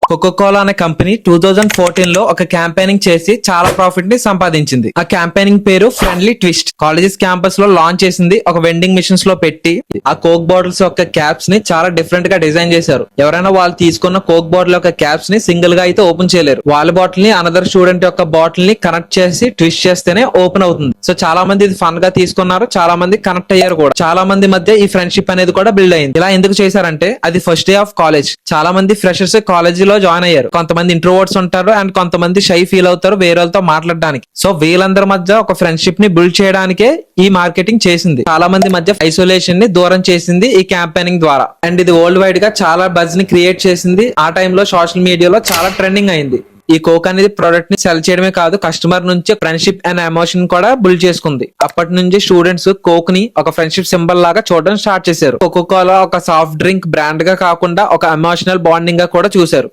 Cocoa Kola అనే company 2014 లో ఒక క్యాంపెయినింగ్ చేసి చాలా ప్రాఫిట్ ని సంపాదించింది. ఆ క్యాంపెయినింగ్ పేరు ఫ్రెండ్లీ ట్విస్ట్. కాలేజెస్ క్యాంపస్ లో లాంచ్ చేసింది. ఒక వెండింగ్ మిషన్స్ లో పెట్టి ఆ కోక్ బాటిల్స్ యొక్క క్యాప్స్ ని చాలా డిఫరెంట్ గా డిజైన్ చేశారు. ఎవరైనా వాళ్ళు తీసుకున్న కోక్ బాటిల్ యొక్క క్యాప్స్ ని సింగిల్ గా అయితే ఓపెన్ చేయలేరు. వాళ్ళ బాటిల్ ని అనదర్ స్టూడెంట్ యొక్క బాటిల్ ని కనెక్ట్ చేసి ట్విస్ట్ చేస్తేనే ఓపెన్ అవుతుంది. సో చాలా మంది ఇది ఫన్ గా తీసుకున్నారు, చాలా మంది కనెక్ట్ అయ్యారు కూడా. చాలా మంది మధ్య ఈ ఫ్రెండ్షిప్ అనేది కూడా బిల్డ్ అయింది. ఇలా ఎందుకు చేశారంటే అది ఫస్ట్ డే ఆఫ్ కాలేజ్. చాలా మంది ఫ్రెషర్స్ కాలేజ్ లో జాయిన్ అయ్యారు. కొంతమంది ఇంట్రోవర్ట్స్ ఉంటారు అండ్ కొంతమంది షై ఫీల్ అవుతారు వేరే వాళ్ళతో మాట్లాడడానికి. సో వీళ్ళందరి మధ్య ఒక ఫ్రెండ్షిప్ ని బిల్డ్ చేయడానికే ఈ మార్కెటింగ్ చేసింది. చాలా మంది మధ్య ఐసోలేషన్ ని దూరం చేసింది ఈ క్యాంపెయినింగ్ ద్వారా. అండ్ ఇది వరల్డ్ వైడ్ గా చాలా బజ్ ని క్రియేట్ చేసింది. ఆ టైంలో సోషల్ మీడియాలో చాలా ట్రెండింగ్ అయింది. ఈ కోక్ అనేది ప్రొడక్ట్ ని సెల్ చేయడమే కాదు, కస్టమర్ నుంచి ఫ్రెండ్షిప్ అండ్ ఎమోషన్ కూడా బిల్డ్ చేసుకుంది. అప్పటి నుంచి స్టూడెంట్స్ కోక్ ని ఒక ఫ్రెండ్షిప్ సింబల్ లాగా చూడడం స్టార్ట్ చేశారు. కోకో కోలా ఒక సాఫ్ట్ డ్రింక్ బ్రాండ్ గా కాకుండా ఒక ఎమోషనల్ బాండింగ్ గా కూడా చూశారు.